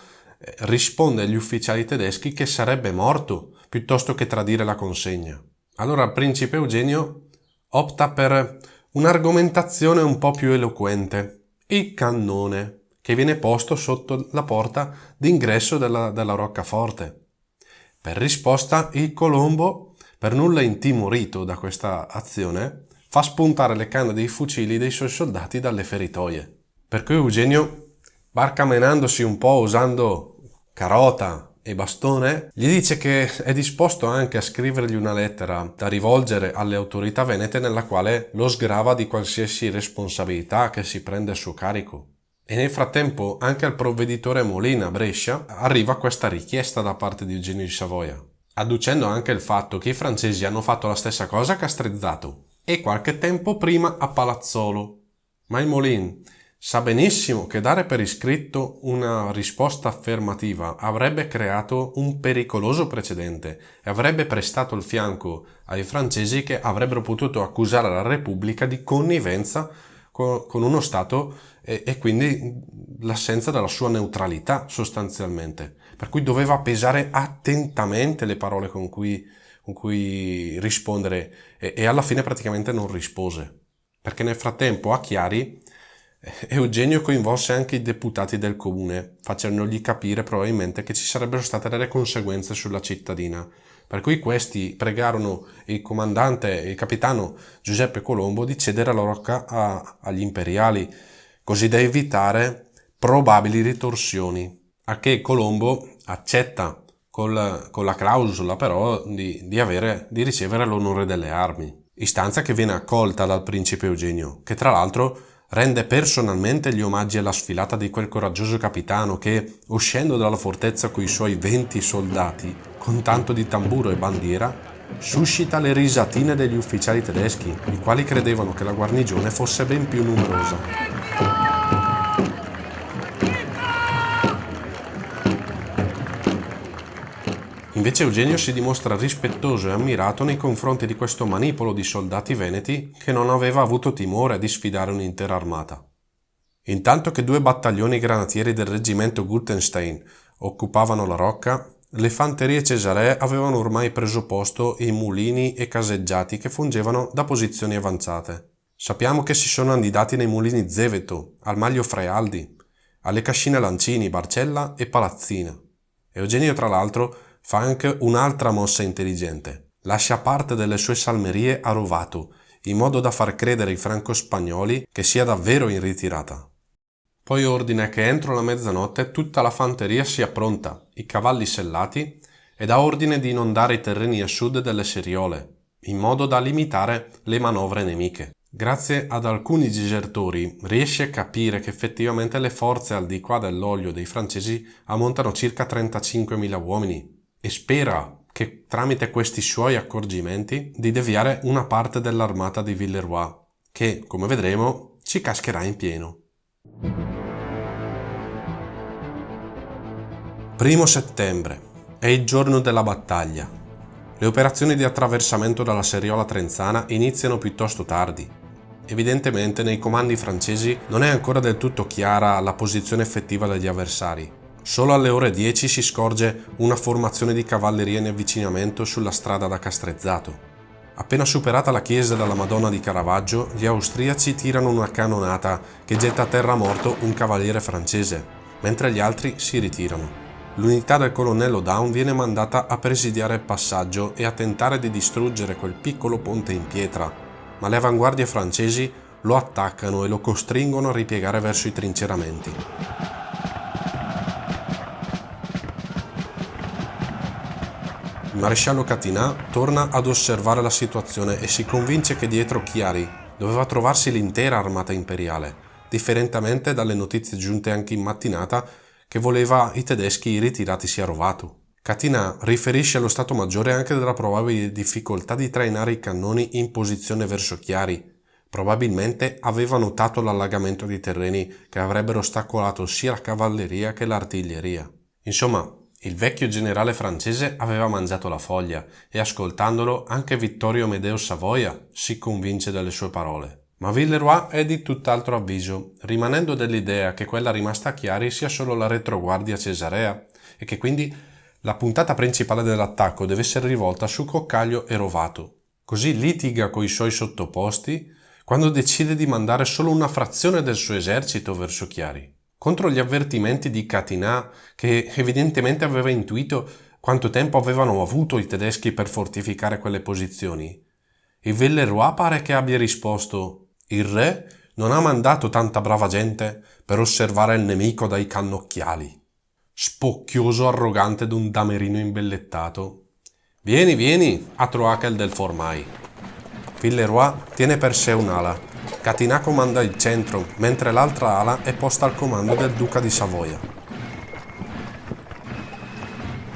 risponde agli ufficiali tedeschi che sarebbe morto piuttosto che tradire la consegna. Allora il principe Eugenio opta per un'argomentazione un po' più eloquente: il cannone che viene posto sotto la porta d'ingresso della roccaforte. Per risposta, il Colombo, per nulla intimorito da questa azione, fa spuntare le canne dei fucili dei suoi soldati dalle feritoie. Per cui Eugenio, barcamenandosi un po' usando carota e bastone, gli dice che è disposto anche a scrivergli una lettera da rivolgere alle autorità venete nella quale lo sgrava di qualsiasi responsabilità che si prende a suo carico. E nel frattempo anche al provveditore Molina a Brescia arriva questa richiesta da parte di Eugenio di Savoia, adducendo anche il fatto che i francesi hanno fatto la stessa cosa a Castrizzato e qualche tempo prima a Palazzolo. Ma il Molin sa benissimo che dare per iscritto una risposta affermativa avrebbe creato un pericoloso precedente e avrebbe prestato il fianco ai francesi, che avrebbero potuto accusare la Repubblica di connivenza con uno Stato e quindi l'assenza della sua neutralità sostanzialmente. Per cui doveva pesare attentamente le parole con cui rispondere e alla fine praticamente non rispose. Perché nel frattempo a Chiari Eugenio coinvolse anche i deputati del comune, facendogli capire probabilmente che ci sarebbero state delle conseguenze sulla cittadina. Per cui questi pregarono il comandante, il capitano Giuseppe Colombo, di cedere la rocca agli imperiali, così da evitare probabili ritorsioni. A che Colombo accetta con la clausola però di ricevere l'onore delle armi. Istanza che viene accolta dal principe Eugenio, che tra l'altro rende personalmente gli omaggi alla sfilata di quel coraggioso capitano che, uscendo dalla fortezza coi suoi 20 soldati, con tanto di tamburo e bandiera, suscita le risatine degli ufficiali tedeschi, i quali credevano che la guarnigione fosse ben più numerosa. Invece Eugenio si dimostra rispettoso e ammirato nei confronti di questo manipolo di soldati veneti che non aveva avuto timore di sfidare un'intera armata. Intanto che 2 battaglioni granatieri del reggimento Guttenstein occupavano la rocca, le fanterie cesaree avevano ormai preso posto in mulini e caseggiati che fungevano da posizioni avanzate. Sappiamo che si sono annidati nei mulini Zeveto, al Maglio Frealdi, alle cascine Lancini, Barcella e Palazzina. Eugenio, tra l'altro, fa anche un'altra mossa intelligente. Lascia parte delle sue salmerie a Rovato, in modo da far credere ai franco-spagnoli che sia davvero in ritirata. Poi ordina che entro la mezzanotte tutta la fanteria sia pronta, i cavalli sellati, e dà ordine di inondare i terreni a sud delle Seriole, in modo da limitare le manovre nemiche. Grazie ad alcuni disertori riesce a capire che effettivamente le forze al di qua dell'olio dei francesi ammontano circa 35.000 uomini, e spera che tramite questi suoi accorgimenti di deviare una parte dell'armata di Villeroy, che, come vedremo, ci cascherà in pieno. 1 settembre è il giorno della battaglia. Le operazioni di attraversamento della Seriola Trenzana iniziano piuttosto tardi. Evidentemente nei comandi francesi non è ancora del tutto chiara la posizione effettiva degli avversari. Solo alle ore 10 si scorge una formazione di cavalleria in avvicinamento sulla strada da Castrizzato. Appena superata la chiesa della Madonna di Caravaggio, gli austriaci tirano una cannonata che getta a terra morto un cavaliere francese, mentre gli altri si ritirano. L'unità del colonnello Daun viene mandata a presidiare il passaggio e a tentare di distruggere quel piccolo ponte in pietra, ma le avanguardie francesi lo attaccano e lo costringono a ripiegare verso i trinceramenti. Il maresciallo Catinat torna ad osservare la situazione e si convince che dietro Chiari doveva trovarsi l'intera armata imperiale, differentemente dalle notizie giunte anche in mattinata che voleva i tedeschi ritiratisi a Rovato. Catinat riferisce allo Stato Maggiore anche della probabile difficoltà di trainare i cannoni in posizione verso Chiari, Probabilmente aveva notato l'allagamento di terreni che avrebbero ostacolato sia la cavalleria che l'artiglieria. Insomma, il vecchio generale francese aveva mangiato la foglia e ascoltandolo anche Vittorio Amedeo Savoia si convince delle sue parole. Ma Villeroy è di tutt'altro avviso, rimanendo dell'idea che quella rimasta a Chiari sia solo la retroguardia cesarea e che quindi la puntata principale dell'attacco deve essere rivolta su Coccaglio e Rovato. Così litiga coi suoi sottoposti quando decide di mandare solo una frazione del suo esercito verso Chiari. Contro gli avvertimenti di Catinat, che evidentemente aveva intuito quanto tempo avevano avuto i tedeschi per fortificare quelle posizioni, e Villeroy pare che abbia risposto: il re non ha mandato tanta brava gente per osservare il nemico dai cannocchiali. Spocchioso arrogante d'un damerino imbellettato. Vieni, vieni, a Troakel del Formai. Villeroy tiene per sé un'ala. Catinat comanda il centro, mentre l'altra ala è posta al comando del duca di Savoia.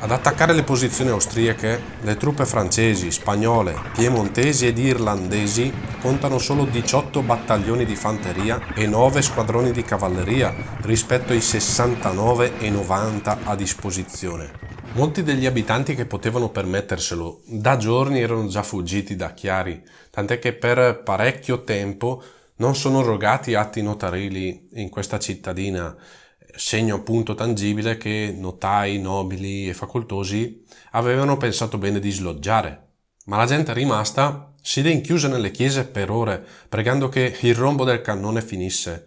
Ad attaccare le posizioni austriache, le truppe francesi, spagnole, piemontesi ed irlandesi contano solo 18 battaglioni di fanteria e 9 squadroni di cavalleria rispetto ai 69 e 90 a disposizione. Molti degli abitanti che potevano permetterselo da giorni erano già fuggiti da Chiari, tant'è che per parecchio tempo non sono rogati atti notarili in questa cittadina, segno appunto tangibile che notai, nobili e facoltosi avevano pensato bene di sloggiare. Ma la gente rimasta si rinchiuse nelle chiese per ore, pregando che il rombo del cannone finisse.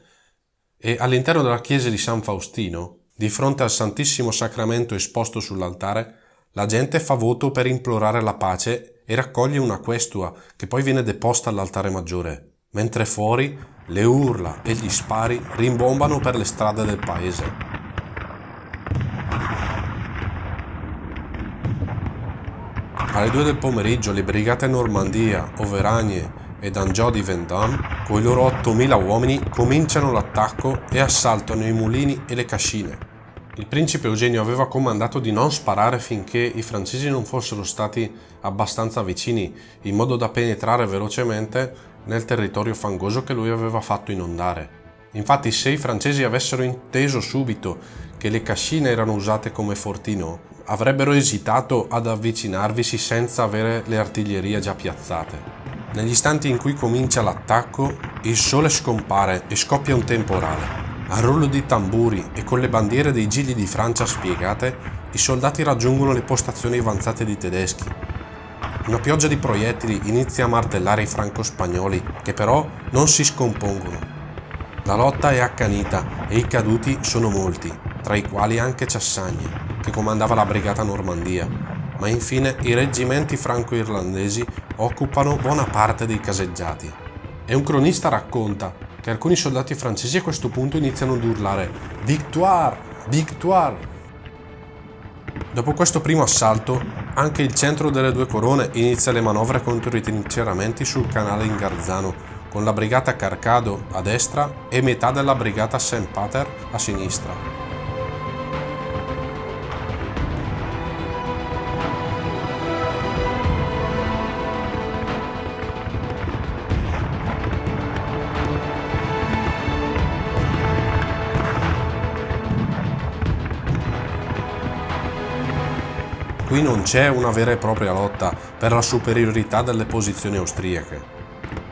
E all'interno della chiesa di San Faustino, di fronte al Santissimo Sacramento esposto sull'altare, la gente fa voto per implorare la pace e raccoglie una questua che poi viene deposta all'altare maggiore, mentre fuori le urla e gli spari rimbombano per le strade del paese. Alle 2 del pomeriggio le brigate Normandia, Auvergne ed Angiò di Vendôme, con i loro 8.000 uomini, cominciano l'attacco e assaltano i mulini e le cascine. Il principe Eugenio aveva comandato di non sparare finché i francesi non fossero stati abbastanza vicini, in modo da penetrare velocemente nel territorio fangoso che lui aveva fatto inondare. Infatti, se i francesi avessero inteso subito che le cascine erano usate come fortino, avrebbero esitato ad avvicinarvisi senza avere le artiglierie già piazzate. Negli istanti in cui comincia l'attacco, il sole scompare e scoppia un temporale. A rullo di tamburi e con le bandiere dei gigli di Francia spiegate, i soldati raggiungono le postazioni avanzate dei tedeschi. Una pioggia di proiettili inizia a martellare i franco-spagnoli, che però non si scompongono. La lotta è accanita e i caduti sono molti, tra i quali anche Ciassagni, che comandava la brigata Normandia, ma infine i reggimenti franco-irlandesi occupano buona parte dei caseggiati. E un cronista racconta che alcuni soldati francesi a questo punto iniziano ad urlare «Victoire! Victoire!». Dopo questo primo assalto, anche il centro delle due corone inizia le manovre contro i trinceramenti sul canale Ingarzano, con la brigata Carcado a destra e metà della brigata Saint-Pater a sinistra. Qui non c'è una vera e propria lotta per la superiorità delle posizioni austriache.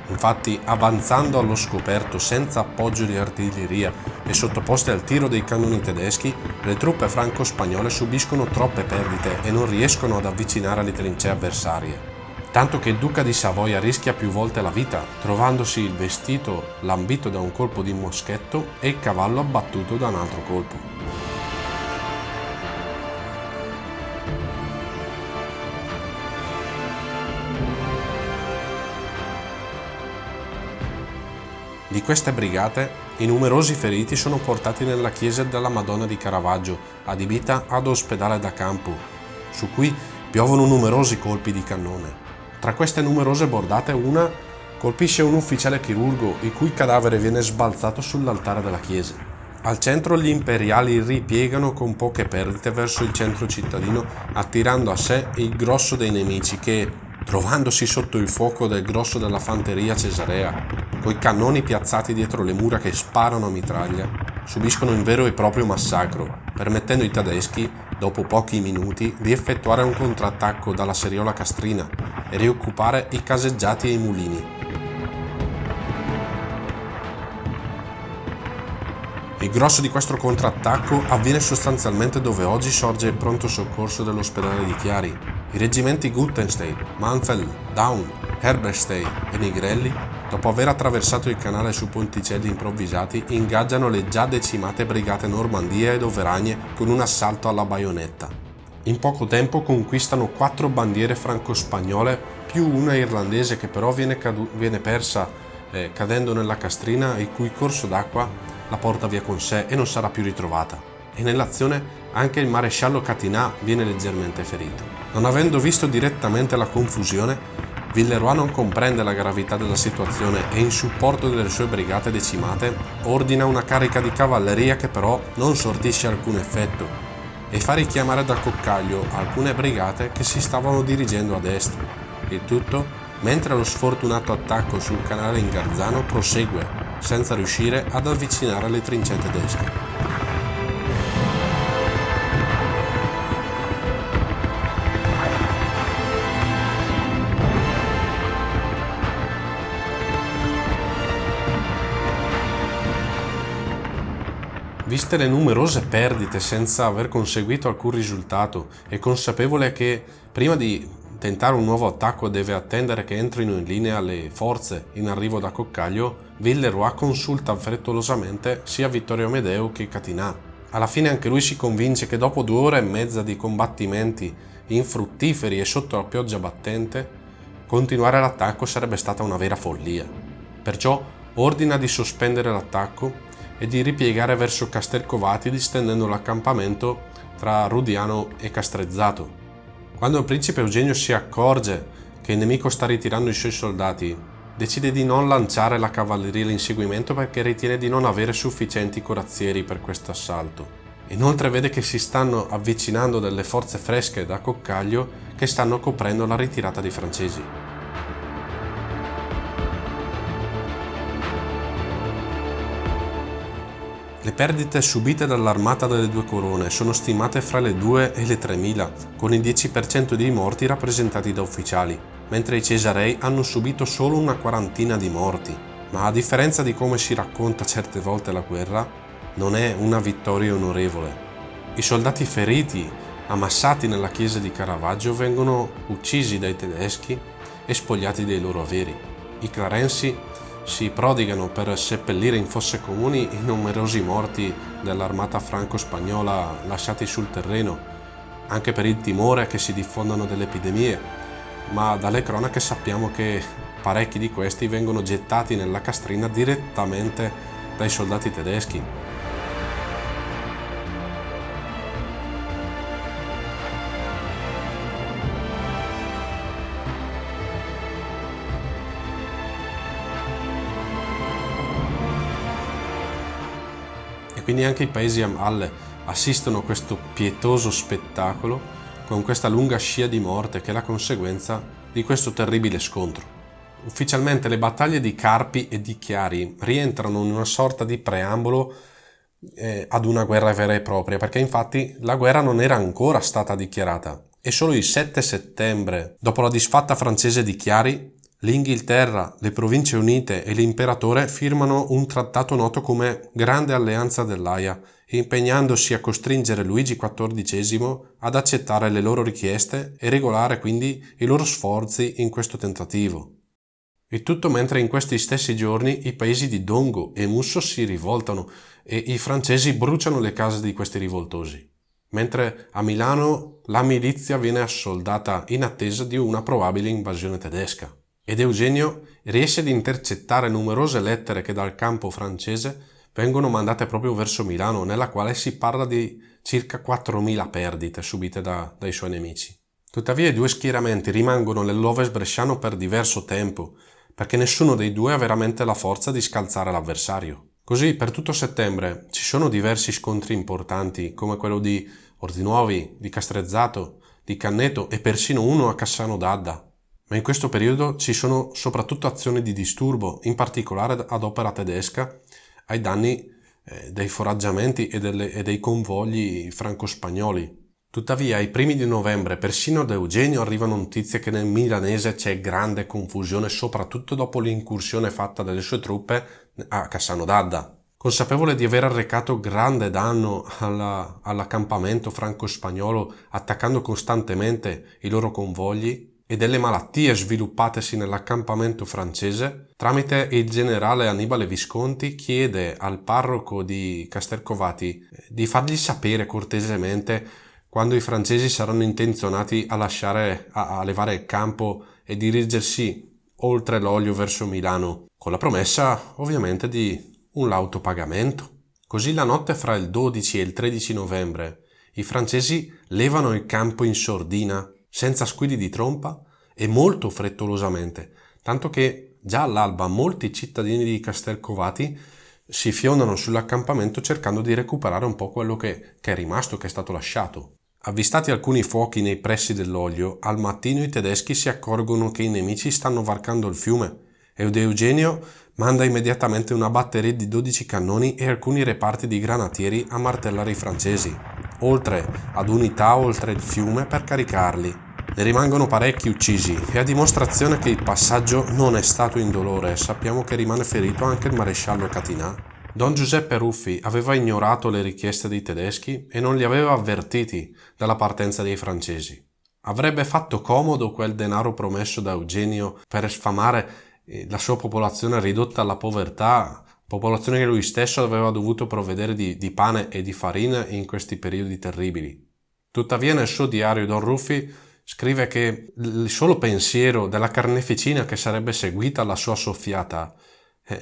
Infatti, avanzando allo scoperto senza appoggio di artiglieria e sottoposte al tiro dei cannoni tedeschi, le truppe franco-spagnole subiscono troppe perdite e non riescono ad avvicinare le trincee avversarie. Tanto che il duca di Savoia rischia più volte la vita, trovandosi il vestito lambito da un colpo di moschetto e il cavallo abbattuto da un altro colpo. Di queste brigate, i numerosi feriti sono portati nella chiesa della Madonna di Caravaggio, adibita ad ospedale da campo, su cui piovono numerosi colpi di cannone. Tra queste numerose bordate, una colpisce un ufficiale chirurgo, il cui cadavere viene sbalzato sull'altare della chiesa. Al centro gli imperiali ripiegano con poche perdite verso il centro cittadino, attirando a sé il grosso dei nemici che, trovandosi sotto il fuoco del grosso della fanteria cesarea, coi cannoni piazzati dietro le mura che sparano a mitraglia, subiscono un vero e proprio massacro, permettendo ai tedeschi, dopo pochi minuti, di effettuare un contrattacco dalla Seriola Castrina e rioccupare i caseggiati e i mulini. Il grosso di questo contrattacco avviene sostanzialmente dove oggi sorge il pronto soccorso dell'ospedale di Chiari. I reggimenti Guttenstein, Manfeld, Daun, Herberstein e Nigrelli, dopo aver attraversato il canale su ponticelli improvvisati, ingaggiano le già decimate brigate Normandia ed Overagne con un assalto alla baionetta. In poco tempo conquistano 4 bandiere franco-spagnole più una irlandese che però viene persa cadendo nella Castrina, il cui corso d'acqua la porta via con sé e non sarà più ritrovata. E nell'azione anche il maresciallo Catinat viene leggermente ferito. Non avendo visto direttamente la confusione, Villeroy non comprende la gravità della situazione e in supporto delle sue brigate decimate ordina una carica di cavalleria che però non sortisce alcun effetto e fa richiamare da Coccaglio alcune brigate che si stavano dirigendo ad est. Il tutto mentre lo sfortunato attacco sul canale Ingarzano prosegue senza riuscire ad avvicinare le trincee tedesche. Viste le numerose perdite senza aver conseguito alcun risultato e consapevole che prima di tentare un nuovo attacco deve attendere che entrino in linea le forze in arrivo da Coccaglio, Villeroy consulta frettolosamente sia Vittorio Amedeo che Catinat. Alla fine anche lui si convince che dopo 2 ore e mezza di combattimenti infruttiferi e sotto la pioggia battente, continuare l'attacco sarebbe stata una vera follia. Perciò ordina di sospendere l'attacco e di ripiegare verso Castelcovati distendendo l'accampamento tra Rudiano e Castrezzato. Quando il principe Eugenio si accorge che il nemico sta ritirando i suoi soldati, decide di non lanciare la cavalleria all'inseguimento perché ritiene di non avere sufficienti corazzieri per questo assalto. Inoltre vede che si stanno avvicinando delle forze fresche da Coccaglio che stanno coprendo la ritirata dei francesi. Le perdite subite dall'armata delle Due Corone sono stimate fra le 2 e le 3.000, con il 10% dei morti rappresentati da ufficiali, mentre i cesarei hanno subito solo una 40 di morti. Ma a differenza di come si racconta certe volte la guerra, non è una vittoria onorevole. I soldati feriti, ammassati nella chiesa di Caravaggio, vengono uccisi dai tedeschi e spogliati dei loro averi. I clarensi si prodigano per seppellire in fosse comuni i numerosi morti dell'armata franco-spagnola lasciati sul terreno, anche per il timore che si diffondano delle epidemie, ma dalle cronache sappiamo che parecchi di questi vengono gettati nella Castrina direttamente dai soldati tedeschi. Quindi anche i paesi a valle assistono a questo pietoso spettacolo con questa lunga scia di morte che è la conseguenza di questo terribile scontro. Ufficialmente le battaglie di Carpi e di Chiari rientrano in una sorta di preambolo ad una guerra vera e propria, perché infatti la guerra non era ancora stata dichiarata e solo il 7 settembre, dopo la disfatta francese di Chiari, l'Inghilterra, le Province Unite e l'imperatore firmano un trattato noto come Grande Alleanza dell'Aia, impegnandosi a costringere Luigi XIV ad accettare le loro richieste e regolare quindi i loro sforzi in questo tentativo. Il tutto mentre in questi stessi giorni i paesi di Dongo e Musso si rivoltano e i francesi bruciano le case di questi rivoltosi, mentre a Milano la milizia viene assoldata in attesa di una probabile invasione tedesca. Ed Eugenio riesce ad intercettare numerose lettere che dal campo francese vengono mandate proprio verso Milano, nella quale si parla di circa 4.000 perdite subite dai suoi nemici. Tuttavia i 2 schieramenti rimangono nell'Ovest bresciano per diverso tempo, perché nessuno dei 2 ha veramente la forza di scalzare l'avversario. Così per tutto settembre ci sono diversi scontri importanti, come quello di Orzinuovi, di Castrezzato, di Canneto e persino uno a Cassano d'Adda. Ma in questo periodo ci sono soprattutto azioni di disturbo, in particolare ad opera tedesca, ai danni dei foraggiamenti e dei convogli franco-spagnoli. Tuttavia, ai primi di novembre, persino da Eugenio arrivano notizie che nel milanese c'è grande confusione, soprattutto dopo l'incursione fatta dalle sue truppe a Cassano d'Adda. Consapevole di aver arrecato grande danno all'accampamento franco-spagnolo, attaccando costantemente i loro convogli, e delle malattie sviluppatesi nell'accampamento francese, tramite il generale Annibale Visconti chiede al parroco di Castelcovati di fargli sapere cortesemente quando i francesi saranno intenzionati a levare il campo e dirigersi oltre l'Oglio verso Milano, con la promessa ovviamente di un lauto pagamento. Così la notte fra il 12 e il 13 novembre i francesi levano il campo in sordina, senza squilli di trompa e molto frettolosamente, tanto che già all'alba molti cittadini di Castelcovati si fiondano sull'accampamento cercando di recuperare un po' quello che è rimasto, che è stato lasciato. Avvistati alcuni fuochi nei pressi dell'Oglio, al mattino i tedeschi si accorgono che i nemici stanno varcando il fiume ed Eugenio manda immediatamente una batteria di 12 cannoni e alcuni reparti di granatieri a martellare i francesi, oltre ad unità oltre il fiume per caricarli. Ne rimangono parecchi uccisi e a dimostrazione che il passaggio non è stato indolore, sappiamo che rimane ferito anche il maresciallo Catinà. Don Giuseppe Ruffi aveva ignorato le richieste dei tedeschi e non li aveva avvertiti dalla partenza dei francesi. Avrebbe fatto comodo quel denaro promesso da Eugenio per sfamare la sua popolazione ridotta alla povertà, popolazione che lui stesso aveva dovuto provvedere di pane e di farina in questi periodi terribili. Tuttavia nel suo diario Don Ruffi scrive che il solo pensiero della carneficina che sarebbe seguita alla sua soffiata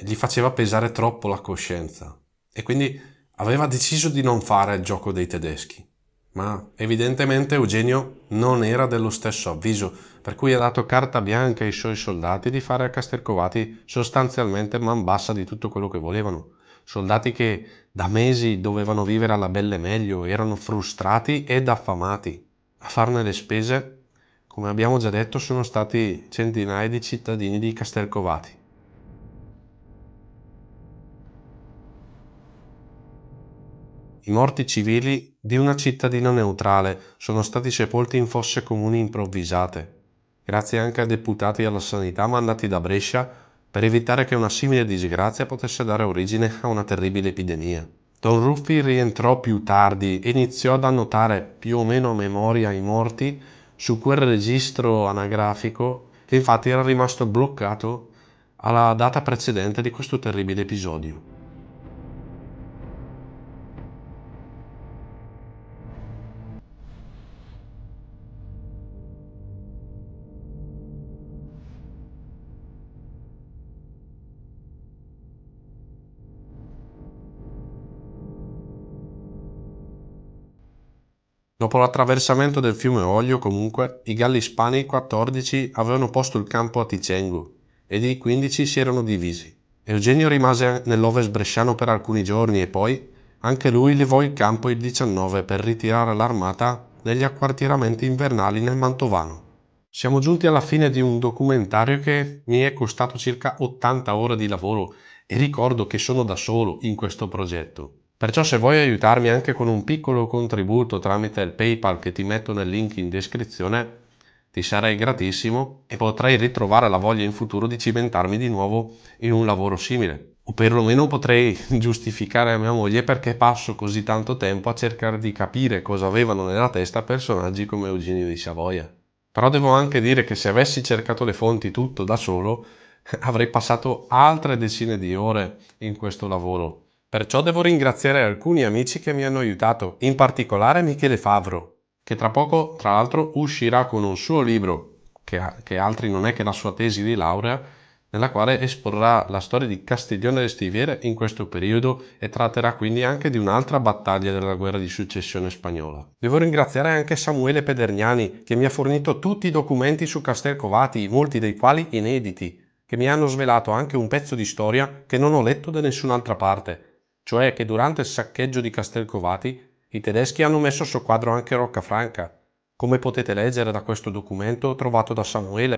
gli faceva pesare troppo la coscienza e quindi aveva deciso di non fare il gioco dei tedeschi. Ma evidentemente Eugenio non era dello stesso avviso, per cui ha dato carta bianca ai suoi soldati di fare a Castelcovati sostanzialmente man bassa di tutto quello che volevano. Soldati che da mesi dovevano vivere alla belle meglio, erano frustrati ed affamati. A farne le spese, come abbiamo già detto, sono stati centinaia di cittadini di Castelcovati. I morti civili di una cittadina neutrale sono stati sepolti in fosse comuni improvvisate, grazie anche a deputati alla sanità mandati da Brescia per evitare che una simile disgrazia potesse dare origine a una terribile epidemia. Don Ruffi rientrò più tardi e iniziò ad annotare più o meno a memoria i morti su quel registro anagrafico che infatti era rimasto bloccato alla data precedente di questo terribile episodio. Dopo l'attraversamento del fiume Oglio, comunque, i Galli Ispani 14 avevano posto il campo a Ticengo ed i 15 si erano divisi. Eugenio rimase nell'Ovest bresciano per alcuni giorni e poi anche lui levò il campo il 19 per ritirare l'armata negli acquartieramenti invernali nel Mantovano. Siamo giunti alla fine di un documentario che mi è costato circa 80 ore di lavoro e ricordo che sono da solo in questo progetto. Perciò se vuoi aiutarmi anche con un piccolo contributo tramite il PayPal che ti metto nel link in descrizione, ti sarei gratissimo e potrei ritrovare la voglia in futuro di cimentarmi di nuovo in un lavoro simile. O perlomeno potrei giustificare a mia moglie perché passo così tanto tempo a cercare di capire cosa avevano nella testa personaggi come Eugenio di Savoia. Però devo anche dire che se avessi cercato le fonti tutto da solo, avrei passato altre decine di ore in questo lavoro. Perciò devo ringraziare alcuni amici che mi hanno aiutato, in particolare Michele Favro, che tra poco, tra l'altro, uscirà con un suo libro, che altri non è che la sua tesi di laurea, nella quale esporrà la storia di Castiglione delle Stiviere in questo periodo e tratterà quindi anche di un'altra battaglia della guerra di successione spagnola. Devo ringraziare anche Samuele Pedergnani, che mi ha fornito tutti i documenti su Castelcovati, molti dei quali inediti, che mi hanno svelato anche un pezzo di storia che non ho letto da nessun'altra parte, cioè che durante il saccheggio di Castelcovati i tedeschi hanno messo a soqquadro anche Roccafranca, come potete leggere da questo documento trovato da Samuele.